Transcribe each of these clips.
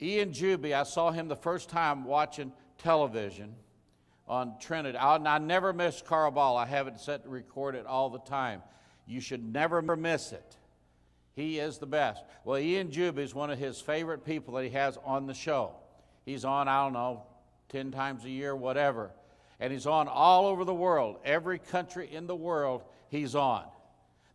Ian Juby, I saw him the first time watching television on Trinity. I never miss Carl Ball. I have it set to record it all the time. You should never miss it. He is the best. Well, Ian Juby is one of his favorite people that he has on the show. He's on, I don't know, 10 times a year, whatever. And he's on all over the world. Every country in the world he's on.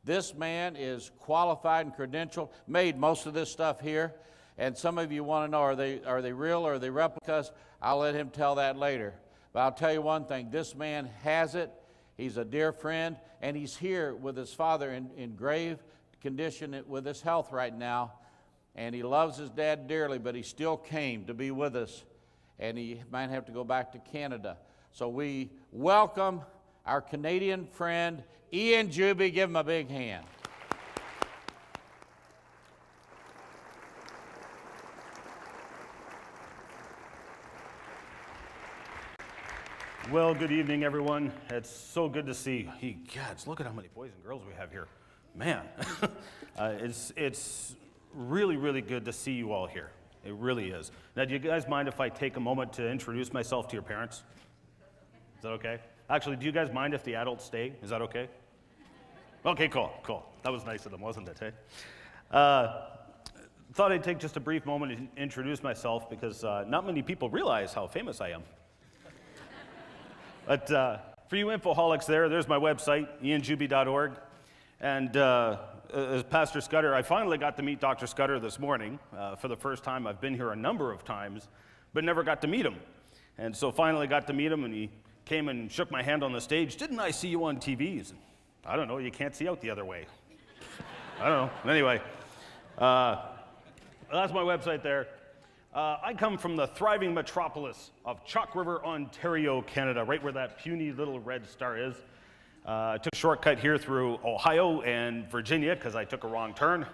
This man is qualified and credentialed, made most of this stuff here. And some of you want to know, are they real or are they replicas? I'll let him tell that later. But I'll tell you one thing, this man has it. He's a dear friend, and he's here with his father in grave condition with his health right now. And he loves his dad dearly, but he still came to be with us. And he might have to go back to Canada. So we welcome our Canadian friend, Ian Juby. Give him a big hand. Well, good evening, everyone. It's so good to see you. Gods, look at how many boys and girls we have here. Man, it's really, really good to see you all here. It really is. Now, do you guys mind if I take a moment to introduce myself to your parents? Is that okay? Actually, do you guys mind if the adults stay? Is that okay? Okay, cool. That was nice of them, wasn't it, hey? Thought I'd take just a brief moment to introduce myself because not many people realize how famous I am. But for you infoholics there's my website, ianjuby.org. And as Pastor Scudder, I finally got to meet Dr. Scudder this morning for the first time. I've been here a number of times, but never got to meet him. And so finally got to meet him, and he came and shook my hand on the stage. Didn't I see you on TV? I don't know, you can't see out the other way. I don't know. Anyway, that's my website there. I come from the thriving metropolis of Chalk River, Ontario, Canada, right where that puny little red star is. I took a shortcut here through Ohio and Virginia because I took a wrong turn.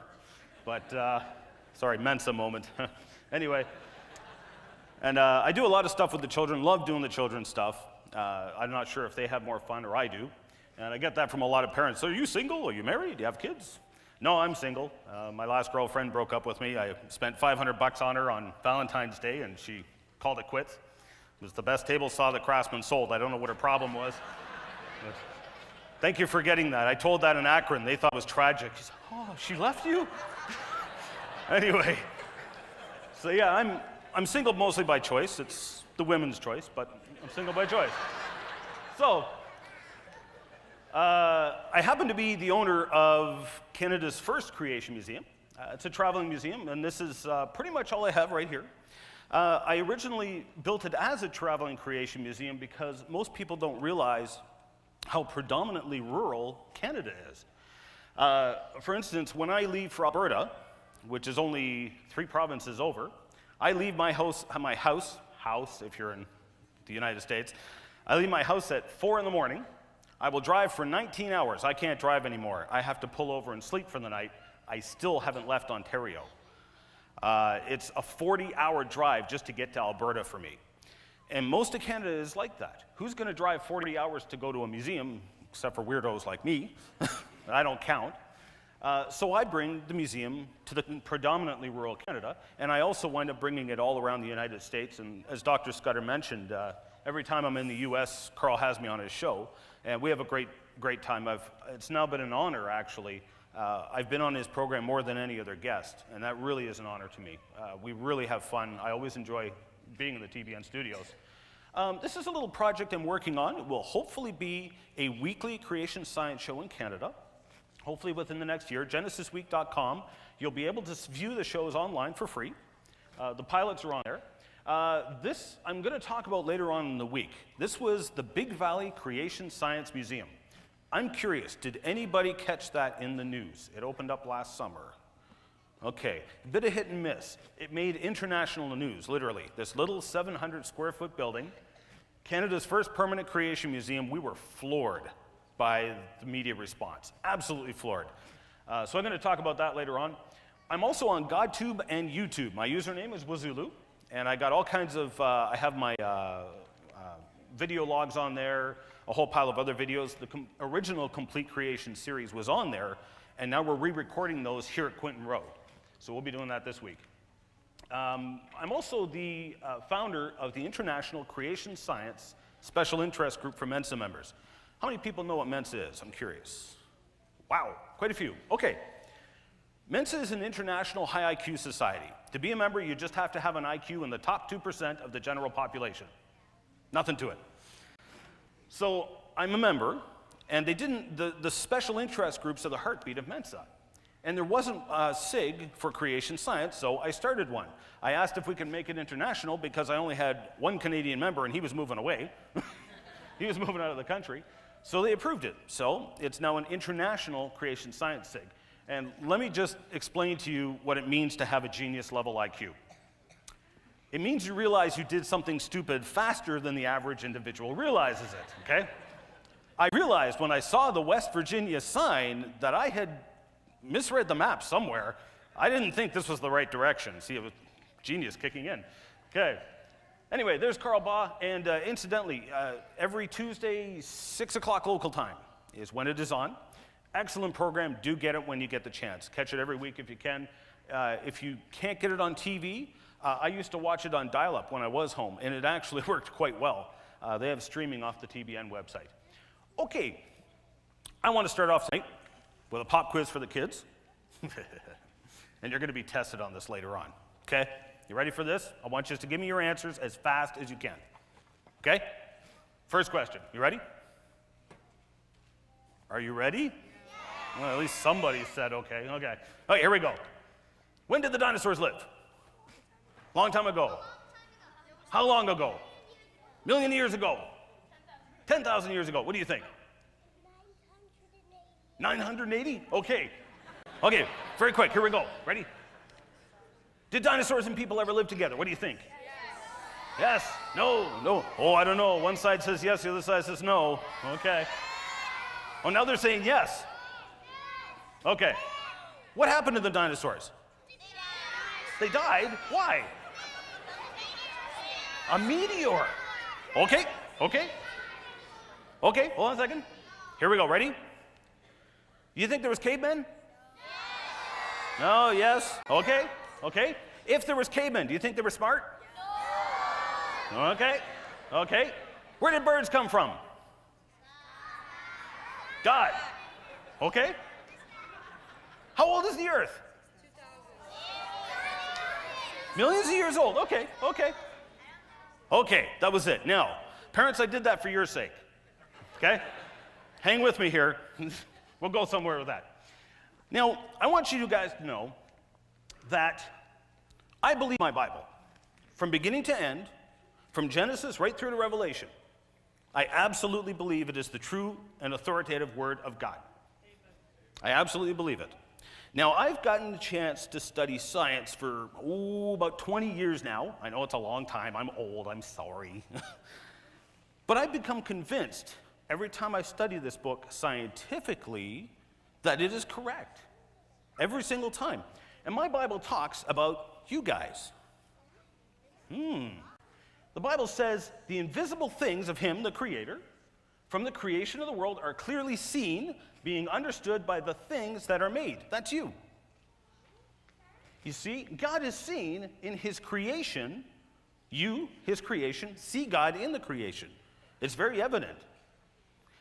But, sorry, Mensa moment. Anyway, and I do a lot of stuff with the children, love doing the children's stuff. I'm not sure if they have more fun or I do. And I get that from a lot of parents. So are you single? Are you married? Do you have kids? No, I'm single. My last girlfriend broke up with me. I spent $500 on her on Valentine's Day, and she called it quits. It was the best table saw that Craftsman sold. I don't know what her problem was. But thank you for getting that. I told that in Akron. They thought it was tragic. She said, oh, she left you? Anyway, so yeah, I'm single mostly by choice. It's the women's choice, but I'm single by choice. So, I happen to be the owner of Canada's first creation museum. It's a traveling museum, and this is pretty much all I have right here. I originally built it as a traveling creation museum because most people don't realize how predominantly rural Canada is. For instance, when I leave for Alberta, which is only 3 provinces over, I leave my house if you're in the United States, I leave my house at 4 in the morning. I will drive for 19 hours. I can't drive anymore. I have to pull over and sleep for the night. I still haven't left Ontario. It's a 40-hour drive just to get to Alberta for me. And most of Canada is like that. Who's going to drive 40 hours to go to a museum, except for weirdos like me? I don't count. So I bring the museum to the predominantly rural Canada, and I also wind up bringing it all around the United States. And as Dr. Scudder mentioned, every time I'm in the U.S., Carl has me on his show, and we have a great time. It's now been an honor, actually. I've been on his program more than any other guest, and that really is an honor to me. We really have fun. I always enjoy being in the TBN studios. This is a little project I'm working on. It will hopefully be a weekly creation science show in Canada, hopefully within the next year. GenesisWeek.com. You'll be able to view the shows online for free. The pilots are on there. This I'm going to talk about later on in the week. This was the Big Valley Creation Science Museum. I'm curious, did anybody catch that in the news? It opened up last summer. Okay, a bit of hit and miss. It made international news, literally. This little 700 square foot building, Canada's first permanent creation museum. We were floored by the media response, absolutely floored. So I'm going to talk about that later on. I'm also on GodTube and YouTube. My username is Wazulu. And I got all kinds of, I have my video logs on there, a whole pile of other videos. The original Complete Creation series was on there, and now we're re-recording those here at Quinton Road. So we'll be doing that this week. I'm also the founder of the International Creation Science Special Interest Group for Mensa members. How many people know what Mensa is? I'm curious. Wow, quite a few. Okay. Mensa is an international high IQ society. To be a member, you just have to have an IQ in the top 2% of the general population. Nothing to it. So I'm a member, and the special interest groups are the heartbeat of Mensa. And there wasn't a SIG for creation science, so I started one. I asked if we could make it international because I only had one Canadian member and he was moving away. He was moving out of the country. So they approved it. So it's now an international creation science SIG. And let me just explain to you what it means to have a genius level IQ. It means you realize you did something stupid faster than the average individual realizes it, okay? I realized when I saw the West Virginia sign that I had misread the map somewhere. I didn't think this was the right direction. See, it was genius kicking in. Okay. Anyway, there's Carl Baugh, and incidentally, every Tuesday, 6 o'clock local time is when it is on. Excellent program. Do get it when you get the chance. Catch it every week if you can. If you can't get it on TV, I used to watch it on dial-up when I was home, and it actually worked quite well. They have streaming off the TBN website. Okay, I want to start off tonight with a pop quiz for the kids. And you're going to be tested on this later on, okay? You ready for this? I want you to give me your answers as fast as you can, okay? First question, you ready? Are you ready? Yeah. Well, at least somebody said okay. Okay, here we go. When did the dinosaurs live? Long time ago. How long ago? Million years ago. 10,000 years ago. What do you think? 980? Okay. Okay, very quick. Here we go. Ready? Did dinosaurs and people ever live together? What do you think? Yes. No. No. Oh, I don't know. One side says yes, the other side says no. Okay. Oh, now they're saying yes. Okay. What happened to the dinosaurs? They died? Why? A meteor. Okay. Okay. Okay, hold on a second. Here we go. Ready? You think there was cavemen? No, yes. Okay, okay. If there was cavemen, do you think they were smart? No. Okay, okay. Where did birds come from? God. Okay. How old is the earth? 2,000. Millions of years old. Okay, okay. Okay, that was it. Now, parents, I did that for your sake. Okay? Hang with me here. We'll go somewhere with that. Now, I want you guys to know that I believe my Bible. From beginning to end, from Genesis right through to Revelation, I absolutely believe it is the true and authoritative Word of God. I absolutely believe it. Now, I've gotten the chance to study science for, about 20 years now. I know it's a long time. I'm old. I'm sorry. But I've become convinced every time I study this book scientifically that it is correct. Every single time. And my Bible talks about you guys. The Bible says the invisible things of Him, the Creator, from the creation of the world are clearly seen, being understood by the things that are made. That's you. You see, God is seen in His creation. You, His creation, see God in the creation. It's very evident.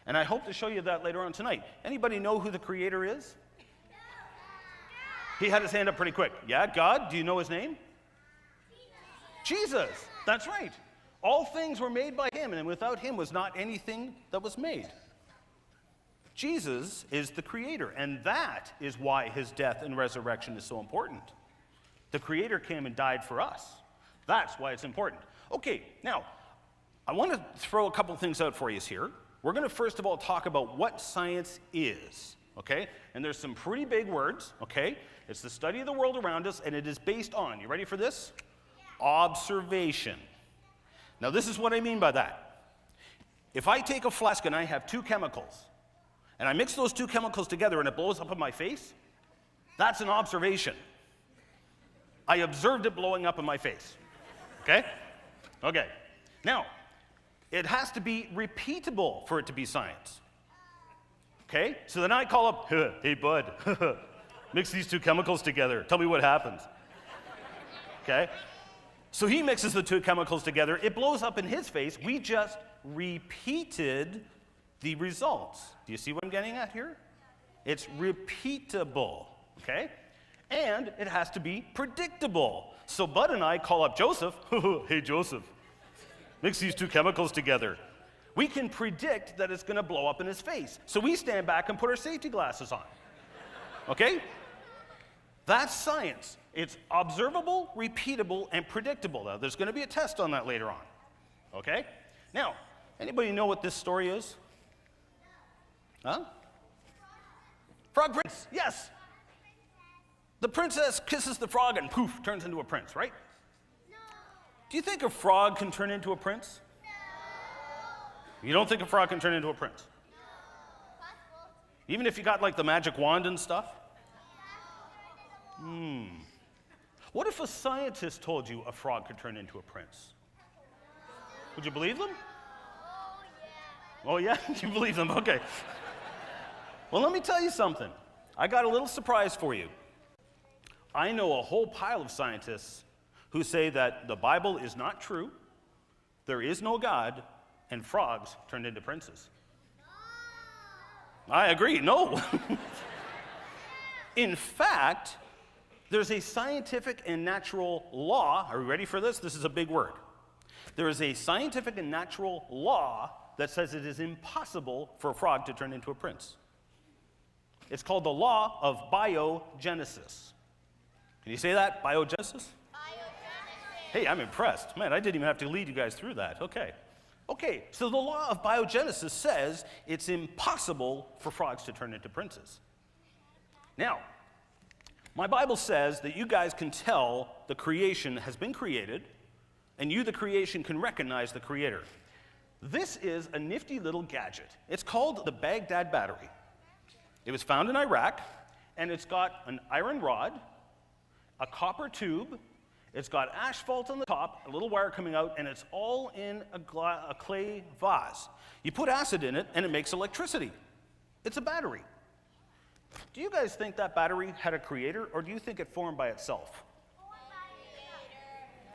And I hope to show you that later on tonight. Anybody know who the Creator is? He had his hand up pretty quick. Yeah, God. Do you know His name? Jesus. That's right. All things were made by Him, and without Him was not anything that was made. Jesus is the Creator, and that is why His death and resurrection is so important. The Creator came and died for us. That's why it's important. Okay, now, I want to throw a couple things out for you here. We're going to first of all talk about what science is, okay? And there's some pretty big words, okay? It's the study of the world around us, and it is based on, you ready for this? Yeah. Observation. Now, this is what I mean by that. If I take a flask and I have two chemicals, and I mix those two chemicals together and it blows up in my face, that's an observation. I observed it blowing up in my face, okay? Okay. Now, it has to be repeatable for it to be science. Okay? So then I call up, hey, bud, mix these two chemicals together. Tell me what happens. Okay? So he mixes the two chemicals together. It blows up in his face. We just repeated the results. Do you see what I'm getting at here? It's repeatable, okay? And it has to be predictable. So Bud and I call up Joseph. Hey, Joseph, mix these two chemicals together. We can predict that it's going to blow up in his face. So we stand back and put our safety glasses on. Okay? That's science. It's observable, repeatable, and predictable. Now, there's going to be a test on that later on. Okay? Now, anybody know what this story is? Huh? Frog Prince, yes. The princess kisses the frog and poof, turns into a prince, right? No. Do you think a frog can turn into a prince? No. You don't think a frog can turn into a prince? No. Even if you got like the magic wand and stuff? What if a scientist told you a frog could turn into a prince? Would you believe them? Oh yeah, you believe them, okay. Well, let me tell you something. I got a little surprise for you. I know a whole pile of scientists who say that the Bible is not true, there is no God, and frogs turned into princes. I agree, no. In fact, there's a scientific and natural law. Are you ready for this? This is a big word. There is a scientific and natural law that says it is impossible for a frog to turn into a prince. It's called the law of biogenesis. Can you say that? Biogenesis? Biogenesis. Hey, I'm impressed. Man, I didn't even have to lead you guys through that. Okay. Okay, so the law of biogenesis says it's impossible for frogs to turn into princes. Now, my Bible says that you guys can tell the creation has been created, and you, the creation, can recognize the creator. This is a nifty little gadget. It's called the Baghdad battery. It was found in Iraq, and it's got an iron rod, a copper tube, it's got asphalt on the top, a little wire coming out, and it's all in a clay vase. You put acid in it, and it makes electricity. It's a battery. Do you guys think that battery had a creator, or do you think it formed by itself?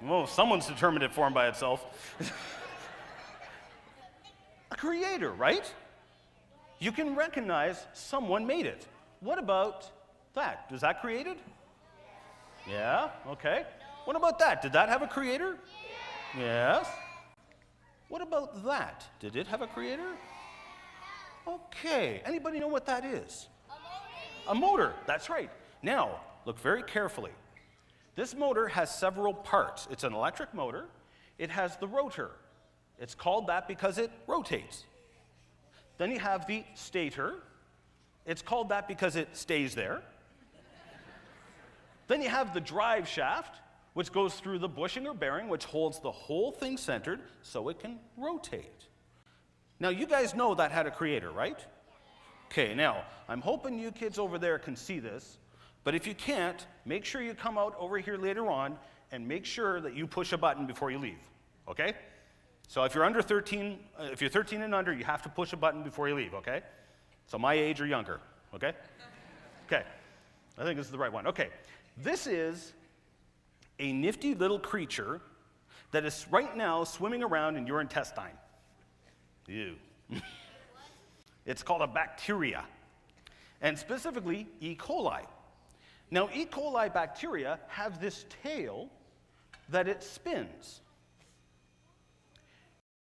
Well, someone's determined it formed by itself. A creator, right? You can recognize someone made it. What about that? Was that created? Yeah, okay. What about that? Did that have a creator? Yes. What about that? Did it have a creator? Okay. Anybody know what that is? A motor. That's right. Now, look very carefully. This motor has several parts. It's an electric motor. It has the rotor. It's called that because it rotates. Then you have the stator. It's called that because it stays there. Then you have the drive shaft, which goes through the bushing or bearing, which holds the whole thing centered so it can rotate. Now, you guys know that had a creator, right? Okay, now, I'm hoping you kids over there can see this, but if you can't, make sure you come out over here later on and make sure that you push a button before you leave, okay? So if you're under 13, if you're 13 and under, you have to push a button before you leave, okay? So my age or younger, okay? Okay, I think this is the right one. Okay, this is a nifty little creature that is right now swimming around in your intestine. Ew. It's called a bacteria, and specifically E. coli. Now, E. coli bacteria have this tail that it spins.